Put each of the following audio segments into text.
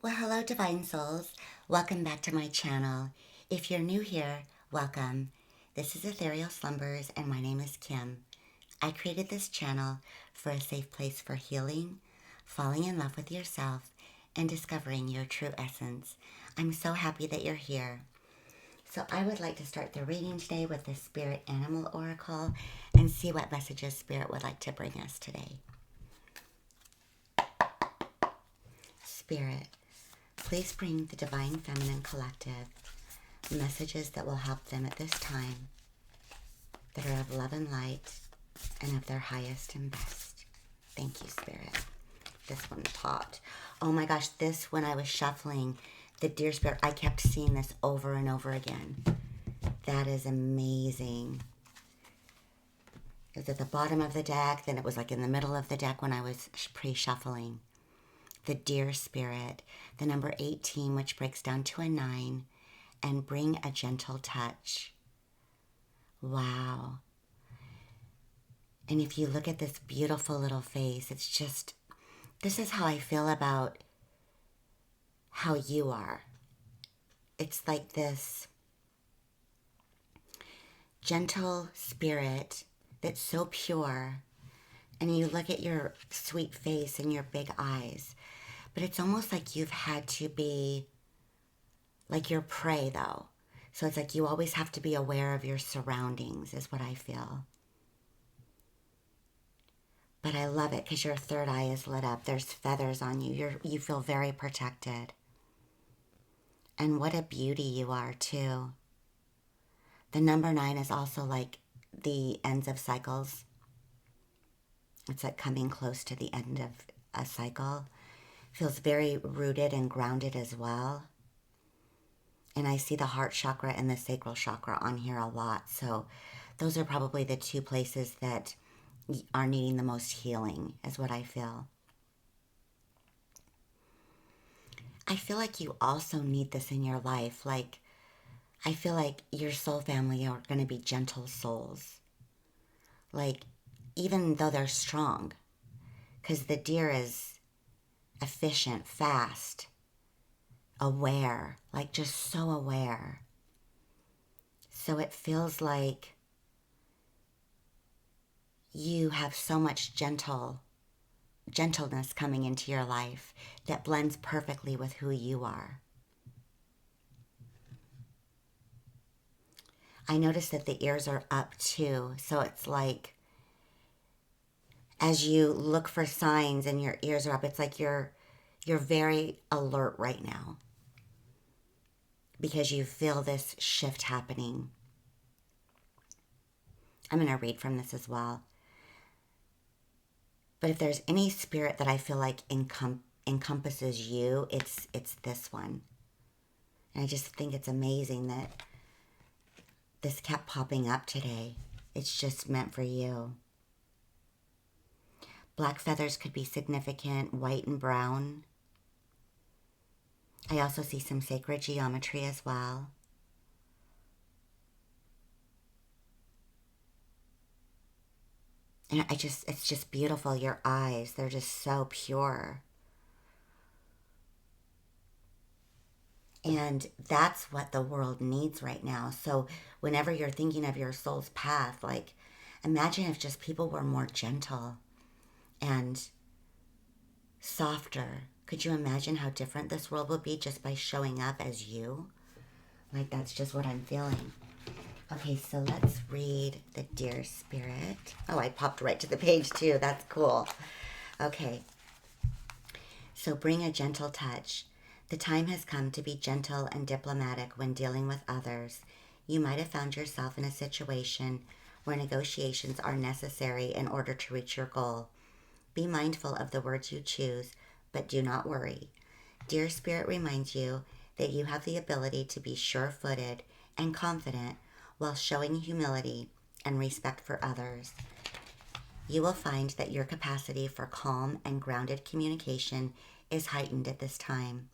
Well, hello, Divine Souls. Welcome back to my channel. If you're new here, welcome. This is Ethereal Slumbers, and my name is Kim. I created this channel for a safe place for healing, falling in love with yourself, and discovering your true essence. I'm so happy that you're here. So I would like to start the reading today with the Spirit Animal Oracle and see what messages Spirit would like to bring us today. Spirit, please bring the Divine Feminine Collective messages that will help them at this time, that are of love and light and of their highest and best. Thank you, Spirit. This one popped. Oh my gosh, this, when I was shuffling the Deer Spirit, I kept seeing this over and over again. That is amazing. It was at the bottom of the deck, then it was like in the middle of the deck when I was pre-shuffling. The Deer Spirit, the number 18, which breaks down to a 9, and bring a gentle touch. Wow. And if you look at this beautiful little face, it's just, this is how I feel about how you are. It's like this gentle spirit that's so pure. And you look at your sweet face and your big eyes, but it's almost like you've had to be like your prey, though. So it's like you always have to be aware of your surroundings, is what I feel. But I love it because your third eye is lit up. There's feathers on you. You feel very protected. And what a beauty you are, too. The number 9 is also like the ends of cycles. It's like coming close to the end of a cycle. Feels very rooted and grounded as well. And I see the heart chakra and the sacral chakra on here a lot. So those are probably the two places that are needing the most healing, is what I feel. I feel like you also need this in your life. Like, I feel like your soul family are going to be gentle souls. Like, even though they're strong. Because the deer is efficient, fast, aware, like just so aware. So it feels like you have so much gentleness coming into your life that blends perfectly with who you are. I notice that the ears are up too, so it's like as you look for signs and your ears are up, it's like you're very alert right now because you feel this shift happening. I'm going to read from this as well. But if there's any spirit that I feel like encompasses you, it's this one. And I just think it's amazing that this kept popping up today. It's just meant for you. Black feathers could be significant, white and brown. I also see some sacred geometry as well. And it's just beautiful. Your eyes, they're just so pure. And that's what the world needs right now. So whenever you're thinking of your soul's path, like, imagine if just people were more gentle and softer. Could you imagine how different this world would be just by showing up as you? Like, that's just what I'm feeling. Okay, so let's read the Deer Spirit. Oh, I popped right to the page too. That's cool. Okay. So bring a gentle touch. The time has come to be gentle and diplomatic when dealing with others. You might have found yourself in a situation where negotiations are necessary in order to reach your goal. Be mindful of the words you choose, but do not worry. Deer Spirit reminds you that you have the ability to be sure-footed and confident while showing humility and respect for others. You will find that your capacity for calm and grounded communication is heightened at this time.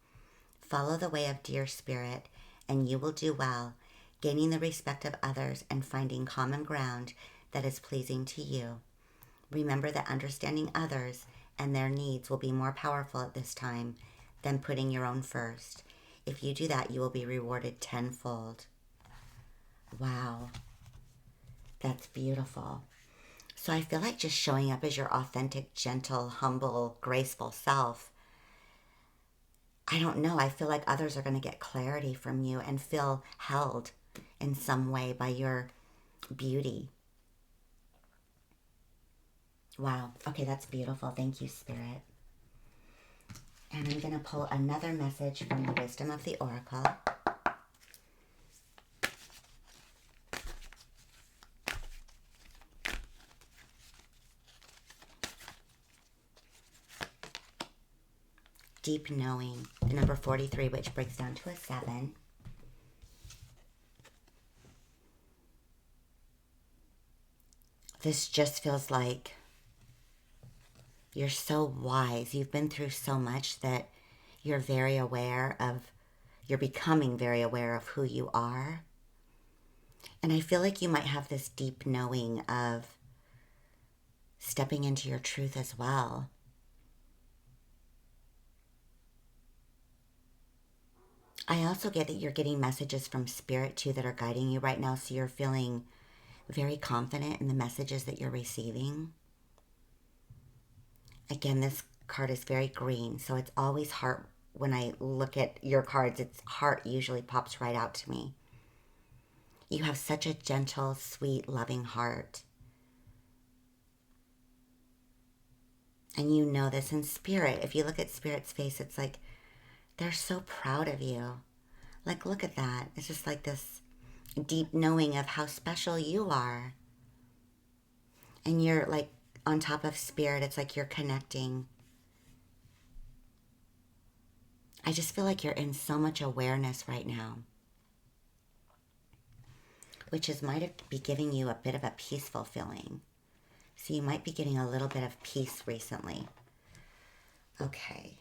Follow the way of Deer Spirit, and you will do well, gaining the respect of others and finding common ground that is pleasing to you. Remember that understanding others and their needs will be more powerful at this time then putting your own first. If you do that, you will be rewarded tenfold. Wow. That's beautiful. So I feel like just showing up as your authentic, gentle, humble, graceful self. I don't know. I feel like others are going to get clarity from you and feel held in some way by your beauty. Wow. Okay, that's beautiful. Thank you, Spirit. And I'm going to pull another message from the Wisdom of the Oracle. Deep knowing, the number 43, which breaks down to a 7. This just feels like you're so wise. You've been through so much that you're becoming very aware of who you are. And I feel like you might have this deep knowing of stepping into your truth as well. I also get that you're getting messages from Spirit too that are guiding you right now, so you're feeling very confident in the messages that you're receiving. Again, this card is very green, so it's always heart. When I look at your cards, its heart usually pops right out to me. You have such a gentle, sweet, loving heart. And you know this in Spirit. If you look at Spirit's face, it's like they're so proud of you. Like, look at that. It's just like this deep knowing of how special you are. And you're like on top of Spirit. It's like you're connecting. I just feel like you're in so much awareness right now, which might be giving you a bit of a peaceful feeling. So you might be getting a little bit of peace recently. Okay,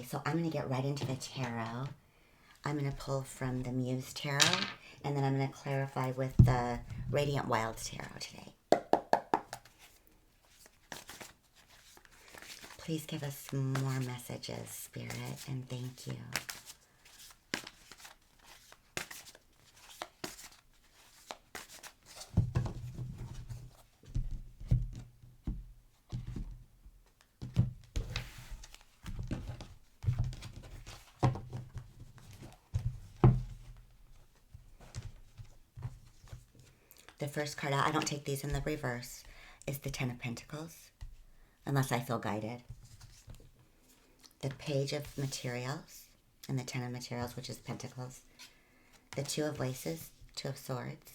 so I'm going to get right into the tarot. I'm going to pull from the Muse Tarot, and then I'm going to clarify with the Radiant Wild Tarot today. Please give us more messages, Spirit, and thank you. The first card out, I don't take these in the reverse, is the Ten of Pentacles, unless I feel guided. The Page of Materials, and the Ten of Materials, which is Pentacles. The Two of Voices, Two of Swords.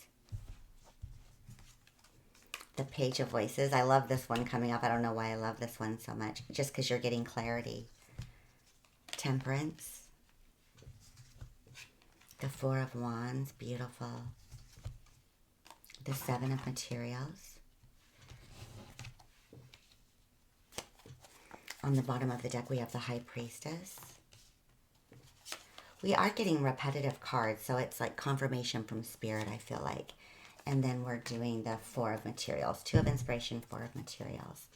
The Page of Voices. I love this one coming up. I don't know why I love this one so much. Just because you're getting clarity. Temperance. The Four of Wands. Beautiful. The Seven of Materials. On the bottom of the deck, we have the High Priestess. We are getting repetitive cards, so it's like confirmation from Spirit, I feel like. And then we're doing the Four of Materials. Two of Inspiration, Four of Materials.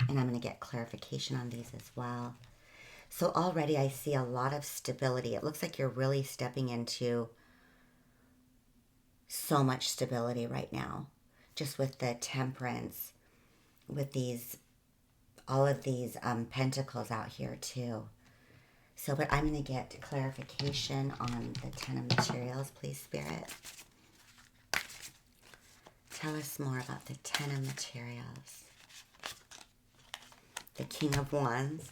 And I'm going to get clarification on these as well. So already I see a lot of stability. It looks like you're really stepping into so much stability right now. Just with the Temperance, with these, all of these pentacles out here too. So, but I'm going to get clarification on the Ten of Materials, please, Spirit. Tell us more about the Ten of Materials. The King of Wands.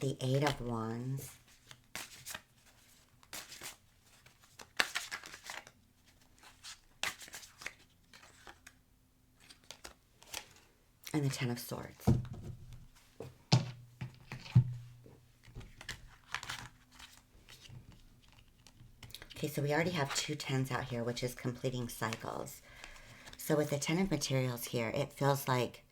The Eight of Wands. And the Ten of Swords. Okay, so we already have two tens out here, which is completing cycles. So with the Ten of Materials here, it feels like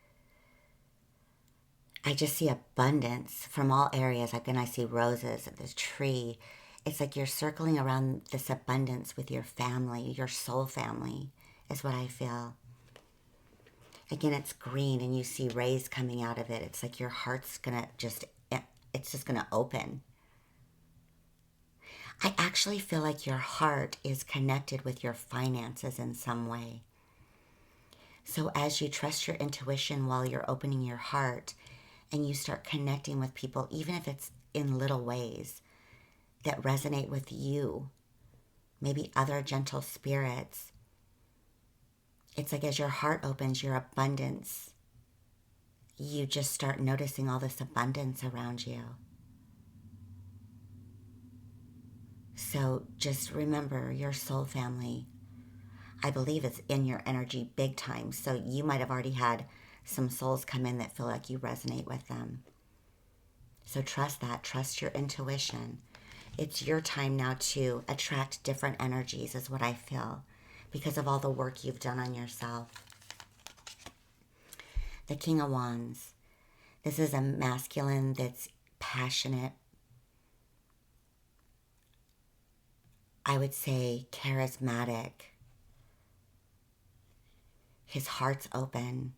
I just see abundance from all areas. Like, and I see roses and this tree. It's like you're circling around this abundance with your family, your soul family, is what I feel. Again, it's green and you see rays coming out of it. It's like your heart's gonna just, it's just gonna open. I actually feel like your heart is connected with your finances in some way. So as you trust your intuition while you're opening your heart and you start connecting with people, even if it's in little ways that resonate with you, maybe other gentle spirits, it's like as your heart opens, your abundance, you just start noticing all this abundance around you. So just remember your soul family, I believe it's in your energy big time. So you might have already had some souls come in that feel like you resonate with them. So trust that. Trust your intuition. It's your time now to attract different energies is what I feel because of all the work you've done on yourself. The King of Wands. This is a masculine that's passionate. I would say charismatic. His heart's open.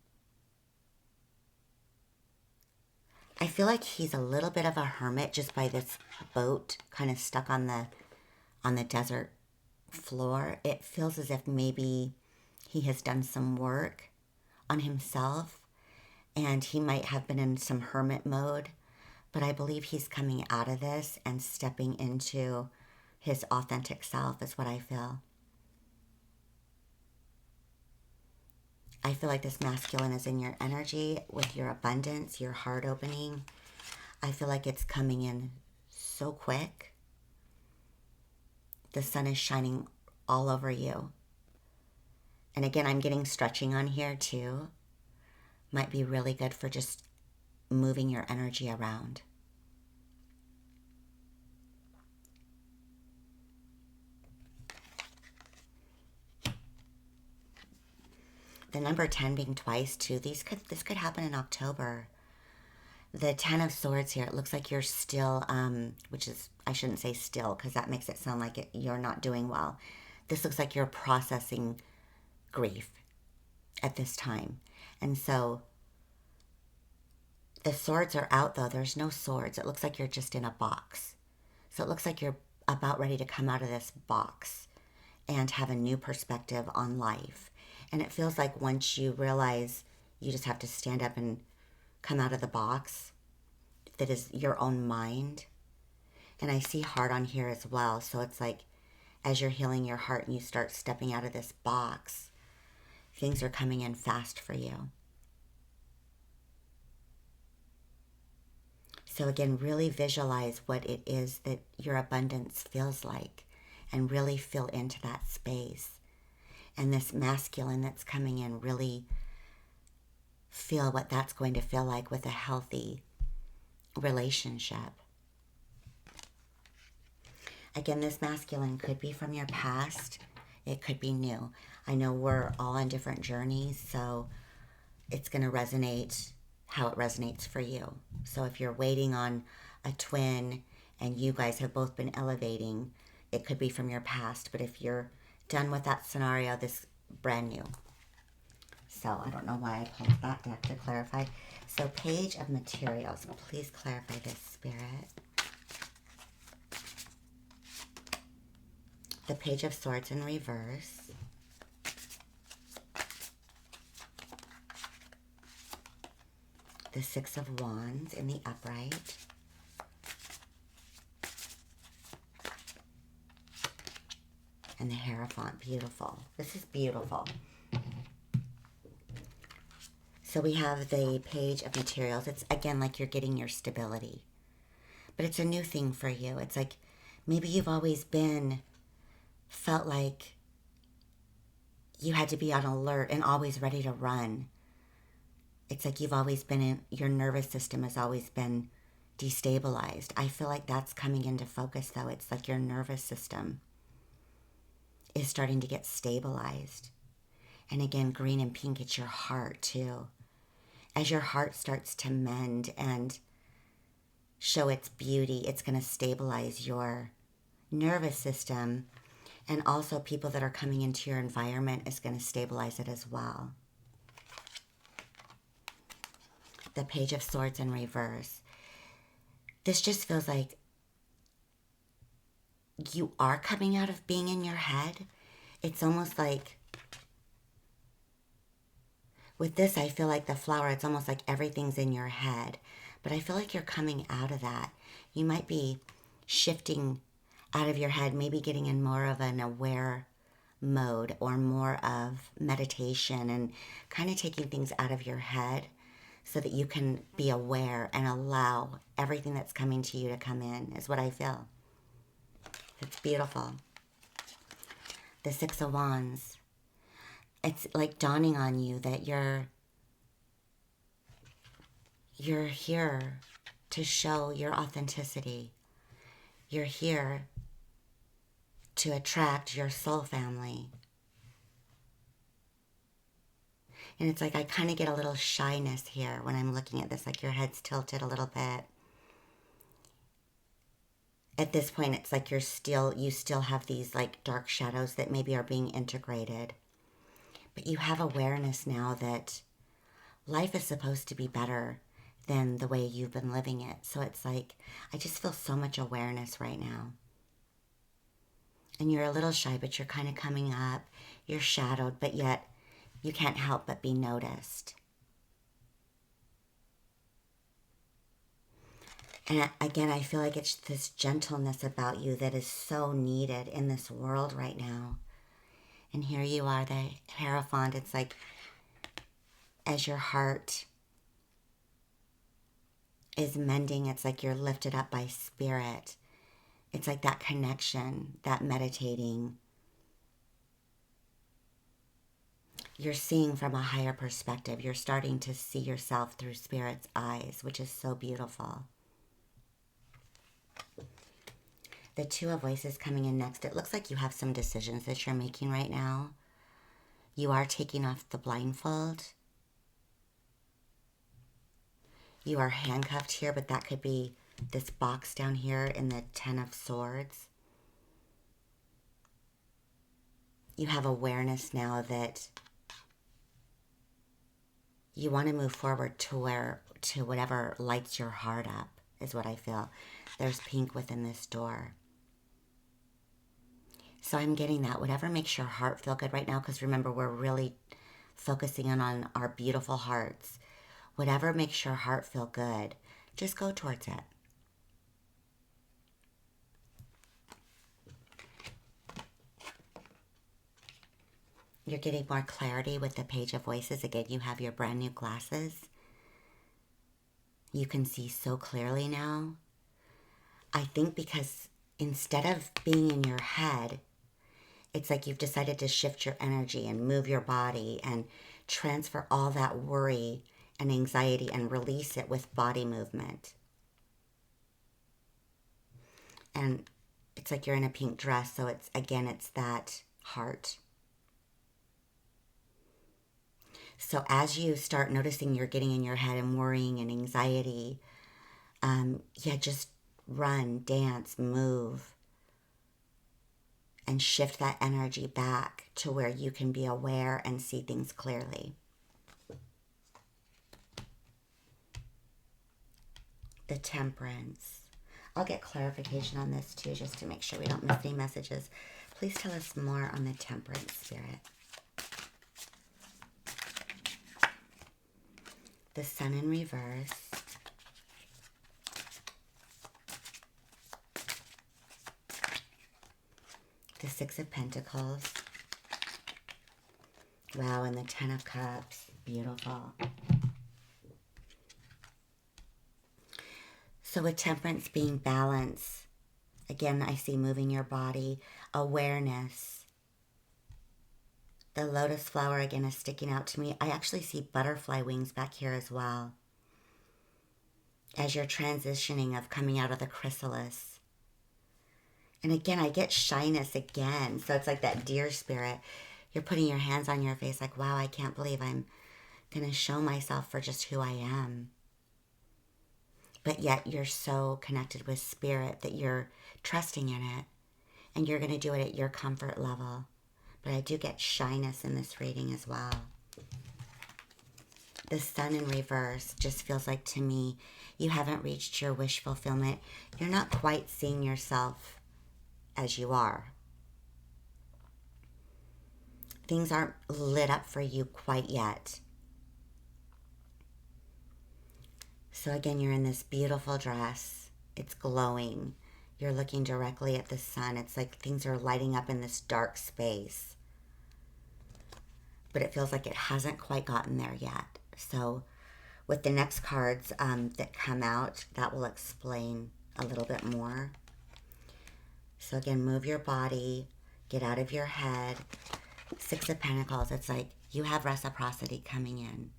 I feel like he's a little bit of a hermit just by this boat kind of stuck on the desert floor. It feels as if maybe he has done some work on himself and he might have been in some hermit mode, but I believe he's coming out of this and stepping into his authentic self is what I feel. I feel like this masculine is in your energy with your abundance, your heart opening. I feel like it's coming in so quick. The sun is shining all over you. And again, I'm getting stretching on here too. Might be really good for just moving your energy around. The number 10 being twice too. This could happen in October. The 10 of Swords here, it looks like you're still, which is, I shouldn't say still because that makes it sound like you're not doing well. This looks like you're processing grief at this time. And so the swords are out though. There's no swords. It looks like you're just in a box. So it looks like you're about ready to come out of this box and have a new perspective on life. And it feels like once you realize you just have to stand up and come out of the box, that is your own mind. And I see heart on here as well. So it's like as you're healing your heart and you start stepping out of this box, things are coming in fast for you. So again, really visualize what it is that your abundance feels like and really feel into that space. And this masculine that's coming in, really feel what that's going to feel like with a healthy relationship. Again, this masculine could be from your past. It could be new. I know we're all on different journeys, so it's going to resonate how it resonates for you. So if you're waiting on a twin and you guys have both been elevating, it could be from your past. But if you're done with that scenario, this brand new. So I don't know why I pulled that deck to clarify. So Page of Materials. Please clarify this, Spirit. The Page of Swords in reverse. The Six of Wands in the upright. And the Hierophant. Beautiful. This is beautiful. So we have the Page of Materials. It's again like you're getting your stability. But it's a new thing for you. It's like maybe you've always felt like you had to be on alert and always ready to run. It's like you've always been your nervous system has always been destabilized. I feel like that's coming into focus though. It's like your nervous system is starting to get stabilized. And again, green and pink, it's your heart too. As your heart starts to mend and show its beauty, it's going to stabilize your nervous system. And also people that are coming into your environment is going to stabilize it as well. the Page of Swords in reverse. This just feels like you are coming out of being in your head. It's almost like, with this, I feel like the flower, it's almost like everything's in your head. But I feel like you're coming out of that. You might be shifting out of your head, maybe getting in more of an aware mode or more of meditation and kind of taking things out of your head so that you can be aware and allow everything that's coming to you to come in, is what I feel. It's beautiful. The Six of Wands. It's like dawning on you that you're here to show your authenticity. You're here to attract your soul family. And it's like I kind of get a little shyness here when I'm looking at this, like your head's tilted a little bit. At this point, it's like you still have these like dark shadows that maybe are being integrated. But you have awareness now that life is supposed to be better than the way you've been living it. So it's like, I just feel so much awareness right now. And you're a little shy, but you're kind of coming up. You're shadowed, but yet you can't help but be noticed. And again, I feel like it's this gentleness about you that is so needed in this world right now. And here you are, the Hierophant. It's like as your heart is mending, it's like you're lifted up by spirit. It's like that connection, that meditating. You're seeing from a higher perspective. You're starting to see yourself through spirit's eyes, which is so beautiful. The Two of Voices coming in next. It looks like you have some decisions that you're making right now. You are taking off the blindfold. You are handcuffed here, but that could be this box down here in the Ten of Swords. You have awareness now that you want to move forward to whatever lights your heart up, is what I feel. There's pink within this door. So I'm getting that. Whatever makes your heart feel good right now, because remember, we're really focusing on our beautiful hearts. Whatever makes your heart feel good, just go towards it. You're getting more clarity with the Page of Voices. Again, you have your brand new glasses. You can see so clearly now. I think because instead of being in your head, it's like you've decided to shift your energy and move your body and transfer all that worry and anxiety and release it with body movement. And it's like you're in a pink dress, so it's that heart. So as you start noticing you're getting in your head and worrying and anxiety, just run, dance, move, and shift that energy back to where you can be aware and see things clearly. The Temperance. I'll get clarification on this too, just to make sure we don't miss any messages. Please tell us more on the Temperance, Spirit. The Sun in reverse. The Six of Pentacles. Wow, and the Ten of Cups. Beautiful. So with Temperance being balance, again, I see moving your body, awareness. The lotus flower, again, is sticking out to me. I actually see butterfly wings back here as well. As you're transitioning of coming out of the chrysalis. And again, I get shyness again. So it's like that deer spirit. You're putting your hands on your face like, wow, I can't believe I'm going to show myself for just who I am. But yet you're so connected with spirit that you're trusting in it. And you're going to do it at your comfort level. But I do get shyness in this reading as well. the sun in reverse just feels like, to me, you haven't reached your wish fulfillment. You're not quite seeing yourself as you are. Things aren't lit up for you quite yet. So again, you're in this beautiful dress. It's glowing. You're looking directly at the sun. It's like things are lighting up in this dark space. But it feels like it hasn't quite gotten there yet. So with the next cards that come out, that will explain a little bit more. So again, move your body, get out of your head. Six of Pentacles, it's like you have reciprocity coming in.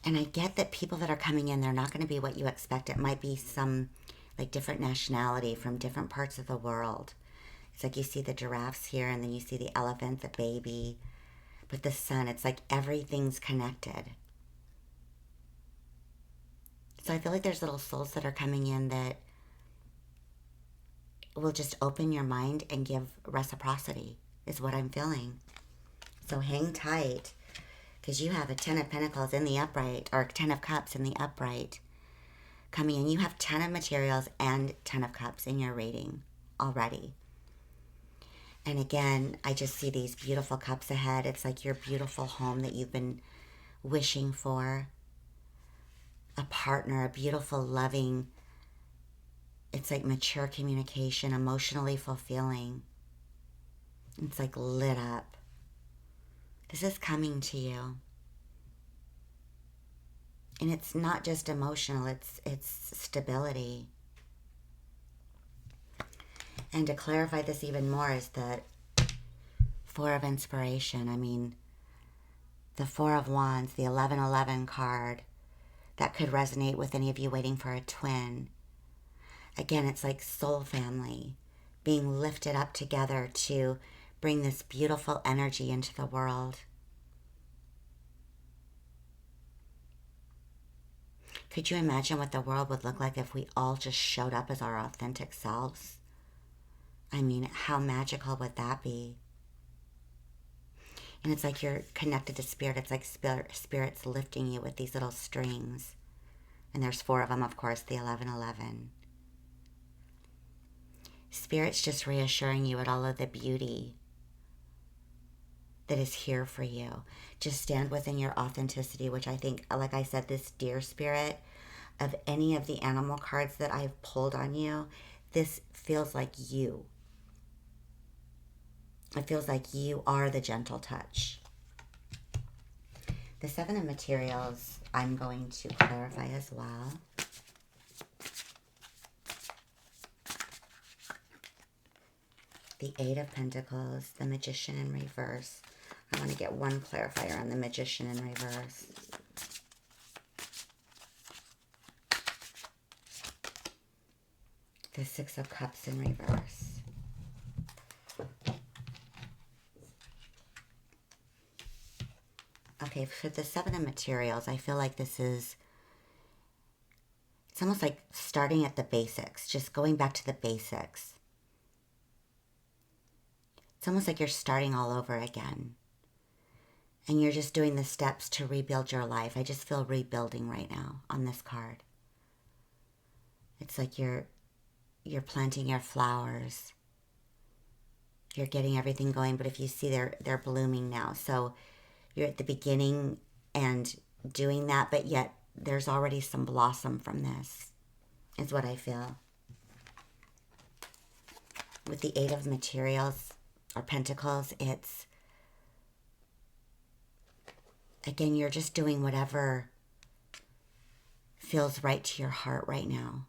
And I get that people that are coming in, they're not going to be what you expect. It might be some like different nationality from different parts of the world. It's like you see the giraffes here, and then you see the elephant, the baby. But the sun, it's like everything's connected. So I feel like there's little souls that are coming in that will just open your mind and give reciprocity, is what I'm feeling. So hang tight, because you have a 10 of Pentacles in the upright, or 10 of Cups in the upright coming in. You have 10 of Materials and 10 of Cups in your reading already. And again, I just see these beautiful cups ahead. It's like your beautiful home that you've been wishing for. A partner, a beautiful, loving, it's like mature communication, emotionally fulfilling. It's like lit up. This is coming to you. And it's not just emotional, it's stability. And to clarify this even more is the Four of Inspiration. I mean, the Four of Wands, the 1111 card, that could resonate with any of you waiting for a twin. Again, it's like soul family being lifted up together to bring this beautiful energy into the world. Could you imagine what the world would look like if we all just showed up as our authentic selves? I mean, how magical would that be? And it's like you're connected to spirit. It's like spirit's lifting you with these little strings. And there's four of them, of course, the 1111. Spirit's just reassuring you at all of the beauty that is here for you. Just stand within your authenticity, which I think, like I said, this deer spirit, of any of the animal cards that I've pulled on you, this feels like you. It feels like you are the gentle touch. The Seven of Materials, I'm going to clarify as well. The Eight of Pentacles, the Magician in reverse. I want to get one clarifier on the Magician in reverse. The Six of Cups in reverse. Okay, for the Seven of Materials, I feel like this is, it's almost like starting at the basics, just going back to the basics. It's almost like you're starting all over again. And you're just doing the steps to rebuild your life. I just feel rebuilding right now on this card. It's like you're planting your flowers. You're getting everything going, but if you see they're blooming now. So you're at the beginning and doing that, but yet there's already some blossom from this, is what I feel. With the Eight of Materials or Pentacles, it's, again, you're just doing whatever feels right to your heart right now.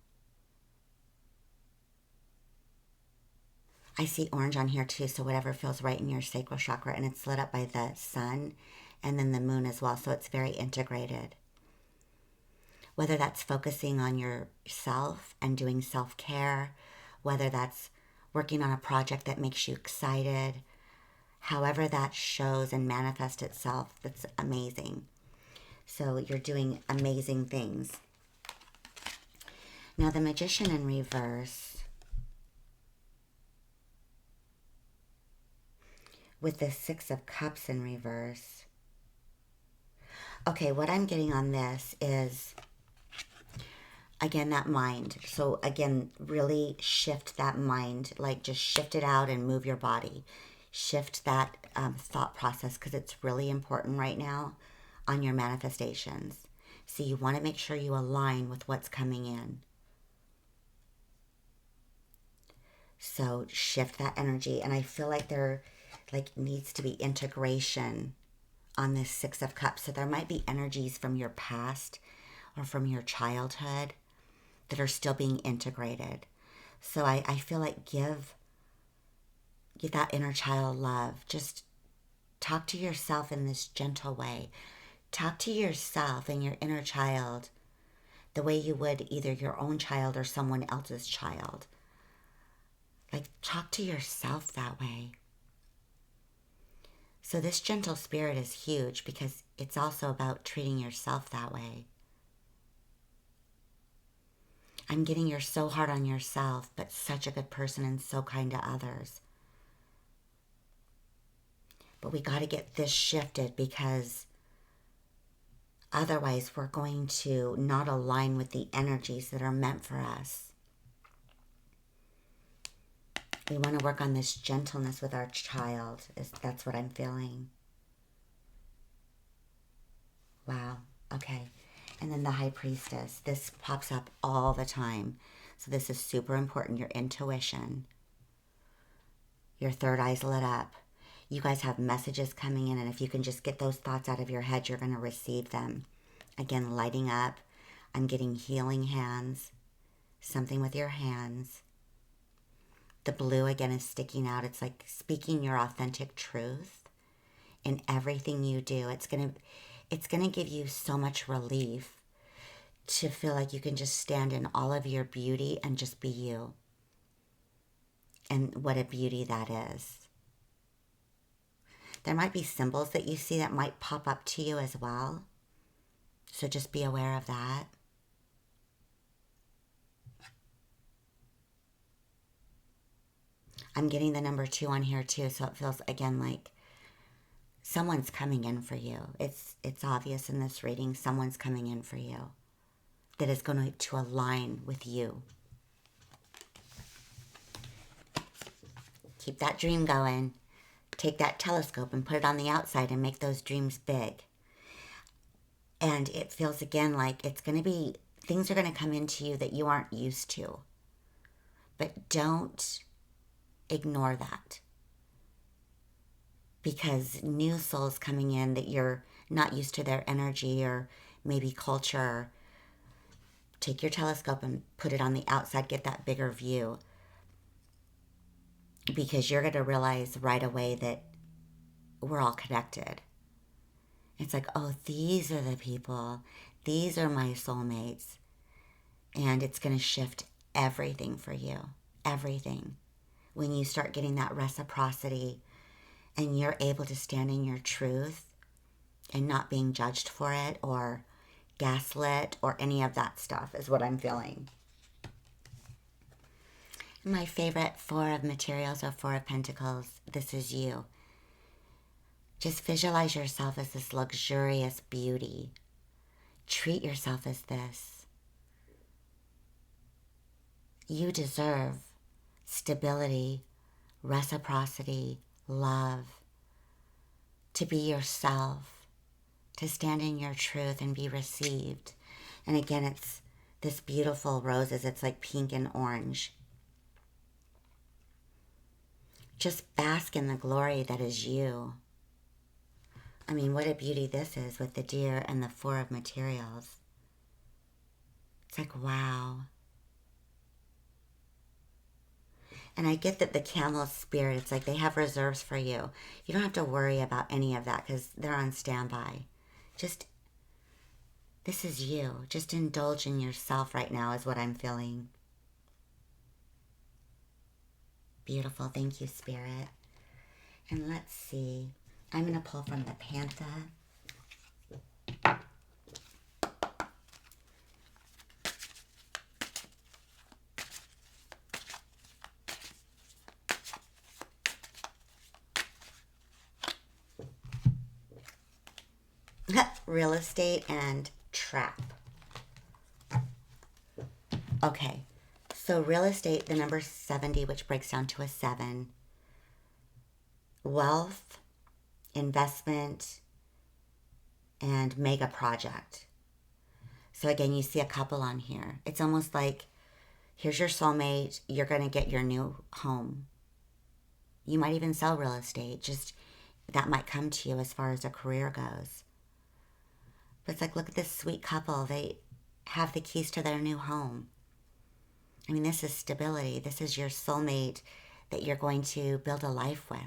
I see orange on here too, so whatever feels right in your sacral chakra, and it's lit up by the sun and then the moon as well, so it's very integrated. Whether that's focusing on yourself and doing self-care, whether that's working on a project that makes you excited, however that shows and manifests itself, that's amazing. So you're doing amazing things. Now the Magician in reverse, with the Six of Cups in reverse. Okay, what I'm getting on this is, again, that mind. So again, really shift that mind, like just shift it out and move your body. Shift that thought process, because it's really important right now on your manifestations. So you want to make sure you align with what's coming in. So shift that energy. And I feel like there needs to be integration on this Six of Cups. So there might be energies from your past or from your childhood that are still being integrated. So I feel like give that inner child love. Just talk to yourself in this gentle way. Talk to yourself and your inner child the way you would either your own child or someone else's child. Like, talk to yourself that way. So this gentle spirit is huge because it's also about treating yourself that way. I'm getting you're so hard on yourself, but such a good person and so kind to others. But we got to get this shifted, because otherwise we're going to not align with the energies that are meant for us. We want to work on this gentleness with our child. That's what I'm feeling. Wow. Okay. And then the High Priestess. This pops up all the time. So this is super important. Your intuition. Your third eye's lit up. You guys have messages coming in, and if you can just get those thoughts out of your head, you're going to receive them. Again, lighting up. I'm getting healing hands. Something with your hands. The blue, again, is sticking out. It's like speaking your authentic truth in everything you do. It's going to give you so much relief to feel like you can just stand in all of your beauty and just be you. And what a beauty that is. There might be symbols that you see that might pop up to you as well. So just be aware of that. I'm getting the number 2 on here too, so it feels, again, like someone's coming in for you. It's obvious in this reading, someone's coming in for you that is going to align with you. Keep that dream going. Take that telescope and put it on the outside and make those dreams big. And it feels, again, like it's going to be, things are going to come into you that you aren't used to. But don't ignore that, because new souls coming in that you're not used to their energy or maybe culture. Take your telescope and put it on the outside, get that bigger view, because you're going to realize right away that we're all connected. It's like, oh, these are the people, these are my soulmates, and it's going to shift everything for you, everything. When you start getting that reciprocity and you're able to stand in your truth and not being judged for it or gaslit or any of that stuff is what I'm feeling. My favorite 4 of materials or 4 of pentacles. This is you. Just visualize yourself as this luxurious beauty. Treat yourself as this. You deserve stability, reciprocity, love, to be yourself, to stand in your truth and be received. And again, it's this beautiful roses. It's like pink and orange. Just bask in the glory that is you. I mean, what a beauty this is with the deer and the 4 of materials. It's like, wow. And I get that the camel spirit, it's like they have reserves for you. You don't have to worry about any of that because they're on standby. Just, this is you. Just indulge in yourself right now is what I'm feeling. Beautiful. Thank you, Spirit. And let's see. I'm going to pull from the Panther. real estate, and trap. Okay, so real estate, the number 70, which breaks down to a 7. Wealth, investment, and mega project. So again, you see a couple on here. It's almost like, here's your soulmate, you're going to get your new home. You might even sell real estate, just that might come to you as far as a career goes. But it's like, look at this sweet couple. They have the keys to their new home. I mean, this is stability. This is your soulmate that you're going to build a life with.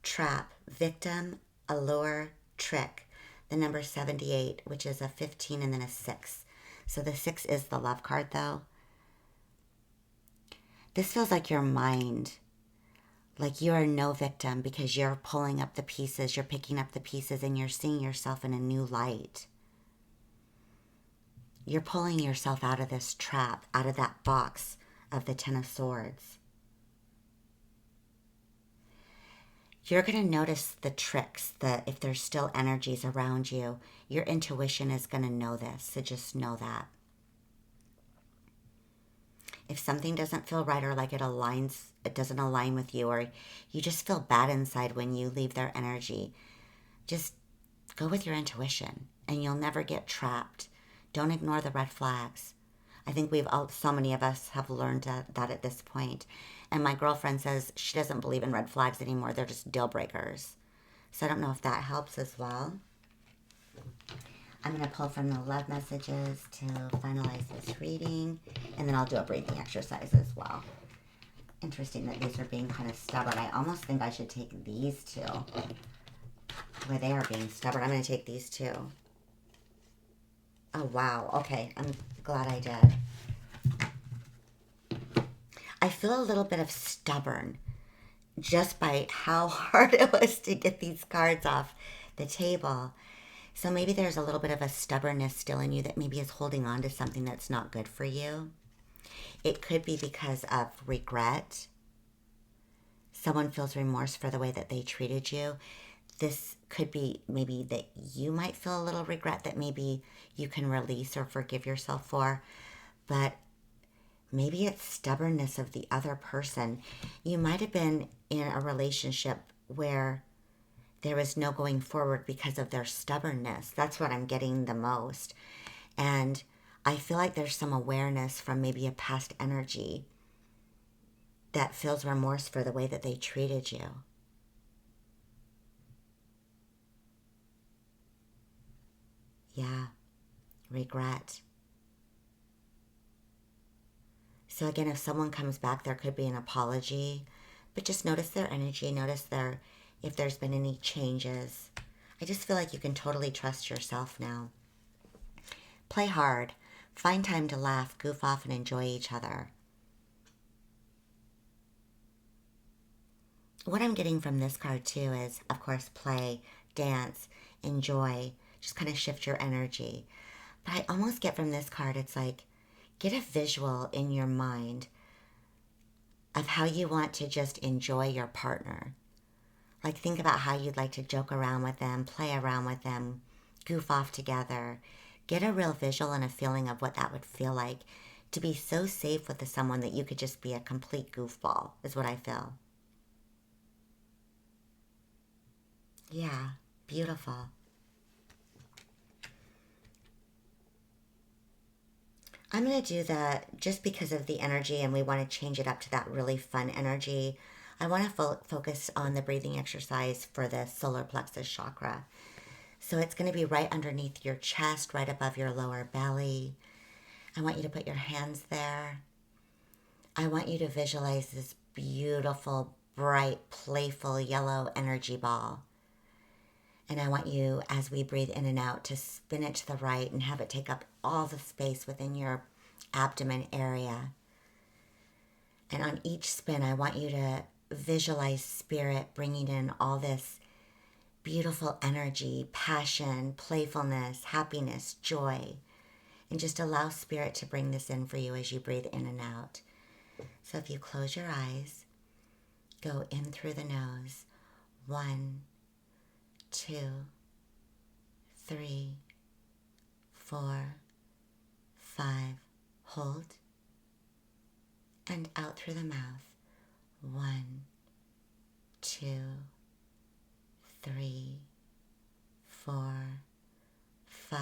Trap, victim, allure, trick. The number 78, which is a 15 and then a 6. So the 6 is the love card, though. This feels like your mind. Like you are no victim because you're pulling up the pieces, you're picking up the pieces, and you're seeing yourself in a new light. You're pulling yourself out of this trap, out of that box of the Ten of Swords. You're going to notice the tricks, that if there's still energies around you, your intuition is going to know this, so just know that. If something doesn't feel right or like it doesn't align with you, or you just feel bad inside when you leave their energy, just go with your intuition and you'll never get trapped. Don't ignore the red flags. I think so many of us have learned that at this point. And my girlfriend says she doesn't believe in red flags anymore. They're just deal breakers. So I don't know if that helps as well. I'm going to pull from the love messages to finalize this reading. And then I'll do a breathing exercise as well. Interesting that these are being kind of stubborn. I almost think I should take these two. Where they are being stubborn. I'm going to take these two. Oh, wow. Okay. I'm glad I did. I feel a little bit of stubborn just by how hard it was to get these cards off the table. So maybe there's a little bit of a stubbornness still in you that maybe is holding on to something that's not good for you. It could be because of regret. Someone feels remorse for the way that they treated you. This could be maybe that you might feel a little regret that maybe you can release or forgive yourself for. But maybe it's stubbornness of the other person. You might have been in a relationship where there was no going forward because of their stubbornness. That's what I'm getting the most. And I feel like there's some awareness from maybe a past energy that feels remorse for the way that they treated you. Yeah, regret. So again, if someone comes back, there could be an apology, but just notice their energy, notice if there's been any changes. I just feel like you can totally trust yourself now. Play hard. Find time to laugh, goof off, and enjoy each other. What I'm getting from this card too is, of course, play, dance, enjoy, just kind of shift your energy. But I almost get from this card, it's like, get a visual in your mind of how you want to just enjoy your partner. Like think about how you'd like to joke around with them, play around with them, goof off together. Get a real visual and a feeling of what that would feel like to be so safe with someone that you could just be a complete goofball, is what I feel. Yeah, beautiful. I'm going to do that just because of the energy, and we want to change it up to that really fun energy. I want to focus on the breathing exercise for the solar plexus chakra. So it's going to be right underneath your chest, right above your lower belly. I want you to put your hands there. I want you to visualize this beautiful, bright, playful yellow energy ball. And I want you, as we breathe in and out, to spin it to the right and have it take up all the space within your abdomen area. And on each spin, I want you to visualize spirit bringing in all this beautiful energy, passion, playfulness, happiness, joy. And just allow spirit to bring this in for you as you breathe in and out. So if you close your eyes, go in through the nose. 1, 2, 3, 4, 5. Hold. And out through the mouth. 1, 2, 3, 4, 5.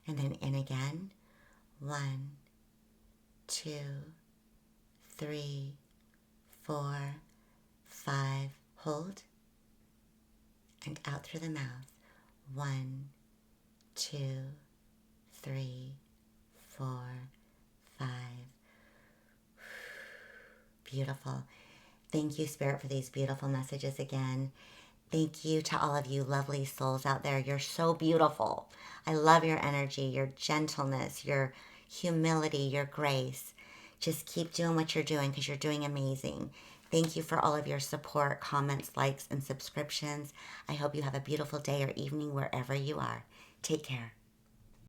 And then in again. 1, 2, 3, 4, 5. Hold. And out through the mouth. 1, 2, 3, 4, 5. Beautiful. Thank you, Spirit, for these beautiful messages again. Thank you to all of you lovely souls out there. You're so beautiful. I love your energy, your gentleness, your humility, your grace. Just keep doing what you're doing because you're doing amazing. Thank you for all of your support, comments, likes, and subscriptions. I hope you have a beautiful day or evening wherever you are. Take care.